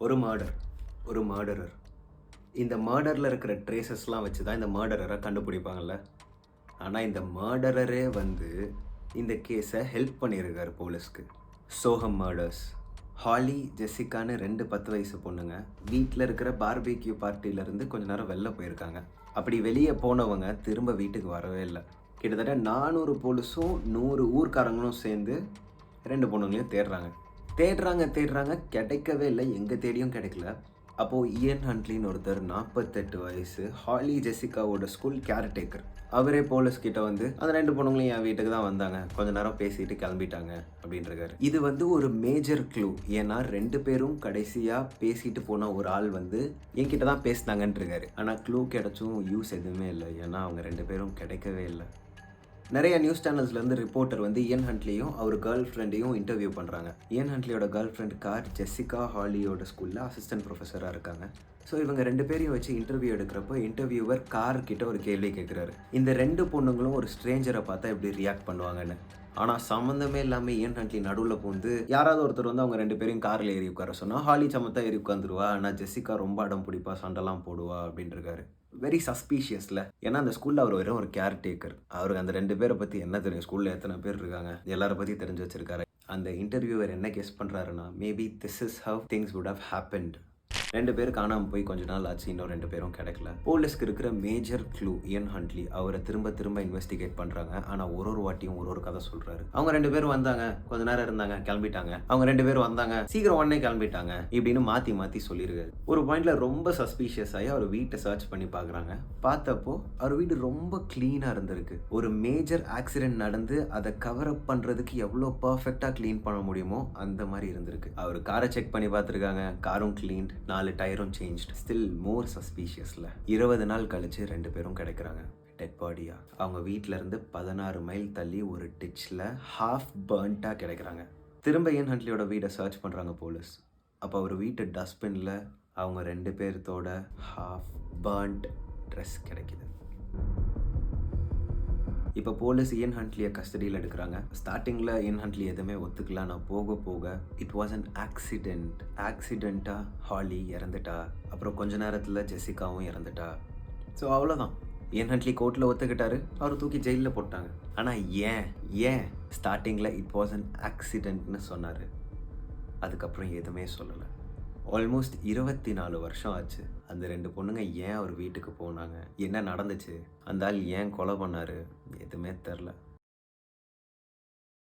ஒரு ஒரு மர்டரர். இந்த மர்டரில் இருக்கிற ட்ரேசஸ்லாம் வச்சு தான் இந்த மர்டரரை கண்டுபிடிப்பாங்கல்ல. ஆனால் இந்த மர்டரரே வந்து இந்த கேஸை ஹெல்ப் பண்ணியிருக்காரு போலீஸ்க்கு. சோகம் மர்டர்ஸ். ஹாலி, ஜெசிகான்னு 2 10 வயசு பொண்ணுங்க வீட்டில் இருக்கிற பார்பிக்யூ பார்ட்டியிலேருந்து கொஞ்ச நேரம் வெளில போயிருக்காங்க. அப்படி வெளியே போனவங்க திரும்ப வீட்டுக்கு வரவே இல்லை. கிட்டத்தட்ட 400 போலீஸும் 100 ஊர்க்காரங்களும் சேர்ந்து 2 பொண்ணுங்களையும் தேடுறாங்க. கிடைக்கவே இல்லை. எங்கே தேடியும் கிடைக்கல. அப்போது இயன் ஹண்ட்லின்னு ஒருத்தர் 48 வயசு, ஹாலி ஜெசிகாவோட ஸ்கூல் கேர்டேக்கர். அவரே போலீஸ் கிட்ட வந்து அந்த 2 பொண்ணுங்களையும் என் வீட்டுக்கு தான் வந்தாங்க, கொஞ்ச நேரம் பேசிட்டு கிளம்பிட்டாங்க அப்படின்றாரு. இது வந்து ஒரு மேஜர் க்ளூ. ஏன்னா 2 பேரும் கடைசியாக பேசிட்டு போன ஒரு ஆள் வந்து என்கிட்ட தான் பேசினாங்கன்றிருக்காரு. ஆனால் க்ளூ கிடைச்சும் யூஸ் எதுவுமே இல்லை. ஏன்னா அவங்க 2 பேரும் கிடைக்கவே இல்லை. நிறைய நியூஸ் சேனல்ஸ்லேருந்து ரிப்போர்ட்டர் வந்து இயன் ஹண்ட்லியும் அவர் கேர்ள் ஃப்ரெண்டையும் இன்டர்வியூ பண்ணுறாங்க. இயன் ஹண்ட்லியோட கேர்ள் ஃப்ரெண்ட் ஜெசிகா ஹாலியோட ஸ்கூலில் அசிஸ்டன்ட் ப்ரொஃபஸராக இருக்காங்க. ஸோ இவங்க 2 பேரையும் வச்சு இன்டர்வியூ எடுக்கிறப்போ இன்டர்வியூவர் கிட்ட ஒரு கேள்வி கேட்குறாரு. இந்த 2 பொண்ணுங்களும் ஒரு ஸ்ட்ரேஞ்சரை பார்த்தா எப்படி ரியாக்ட் பண்ணுவாங்கன்னு. ஆனால் சம்மந்தமே இல்லாமல் இயன் ஹண்ட்லி நடுவில் பூந்து யாராவது ஒருத்தர் வந்து அவங்க 2 பேரையும் காரில் ஏறி உட்கார சொன்னால் ஹாலி சமத்தா ஏறி உட்காந்துருவா, ஆனால் ஜெசிகா ரொம்ப அடம் பிடிப்பா, சண்டைலாம் போடுவா அப்படின்ட்டுருக்காரு. வெரி சஸ்பீஷியஸில். ஏன்னா அந்த ஸ்கூலில் அவர் வெறும் ஒரு கேர்டேக்கர். அவருக்கு அந்த 2 பேரை பற்றி என்ன தெரியும், ஸ்கூலில் எத்தனை பேர் இருக்காங்க, எல்லாரை பற்றி தெரிஞ்சு வச்சிருக்காரு. அந்த இன்டர்வியூவர் என்ன கெஸ் பண்ணுறாருன்னா, maybe this is how things would have happened. 2 பேர் காணாமல் போய் கொஞ்ச நாள் ஆச்சு, இன்னும் 2 பேரும் கிடைக்கல. போலீஸ்க்கு இருக்கிற மேஜர் க்ளூ இயன் ஹண்ட்லி. அவரை திரும்ப இன்வெஸ்டிகேட் பண்ணுறாங்க. ஆனால் ஒரு வாட்டியும் ஒரு கதை சொல்கிறாரு. அவங்க 2 பேரும் வந்தாங்க, கொஞ்ச நேரம் இருந்தாங்க, கிளம்பிட்டாங்க. அவங்க 2 பேரும் வந்தாங்க, சீக்கிரம் உடனே கிளம்பிட்டாங்க இப்படின்னு மாற்றி சொல்லியிருக்காரு. ஒரு பாயிண்ட்ல ரொம்ப சஸ்பீஷியஸ் ஆகி அவர் வீட்டை சர்ச் பண்ணி பார்க்குறாங்க. பார்த்தப்போ அவர் வீடு ரொம்ப க்ளீனாக இருந்திருக்கு. ஒரு மேஜர் ஆக்சிடென்ட் நடந்து அதை கவர் அப் பண்ணுறதுக்கு எவ்வளோ பர்ஃபெக்டாக க்ளீன் பண்ண முடியுமோ அந்த மாதிரி இருந்திருக்கு. அவர் காரை செக் பண்ணி பார்த்துருக்காங்க, காரும் க்ளீன், 4 டயரும் சேஞ்ச். ஸ்டில் மோர் சஸ்பீஷியஸில் 20 நாள் கழிச்சு 2 பேரும் கிடைக்கிறாங்க டெட் பாடியா. அவங்க வீட்டில இருந்து 16 மைல் தள்ளி ஒரு டிச்சில் ஹாஃப் பர்ன்ட்டாக கிடைக்கிறாங்க. திரும்ப இயன் ஹண்ட்லியோட வீடை சர்ச் பண்ணுறாங்க போலீஸ். அப்போ அவர் வீட்டு டஸ்ட்பினில் அவங்க 2 பேர்த்தோட ஹாஃப் பர்ன்ட் ட்ரெஸ் கிடைக்குது. இப்போ போலீஸ் இயன் ஹண்ட்லியை கஸ்டடியில் எடுக்கிறாங்க. ஸ்டார்டிங்கில் இயன் ஹண்ட்லி எதுவுமே ஒத்துக்கல. நான் போக இட் வாஸ் அன் ஆக்சிடெண்ட்டாக ஹாலி இறந்துட்டா. அப்புறம் கொஞ்ச நேரத்தில் ஜெசிகாவும் இறந்துட்டா. ஸோ அவ்வளோதான். இயன் ஹண்ட்லி கோர்ட்டில் ஒத்துக்கிட்டாரு, அவர் தூக்கி ஜெயிலில் போட்டாங்க. ஆனால் ஏன் ஸ்டார்டிங்கில் இட் வாஸ் அன் ஆக்சிடென்ட்னு சொன்னார், அதுக்கப்புறம் எதுவுமே சொல்லலை. ஆல்மோஸ்ட் 24 வருஷம் ஆச்சு. அந்த 2 பொண்ணுங்க ஏன் அவர் வீட்டுக்கு போனாங்க, என்ன நடந்துச்சு, அந்த ஆள் ஏன் கொலை பண்ணார், எதுவுமே தெரில.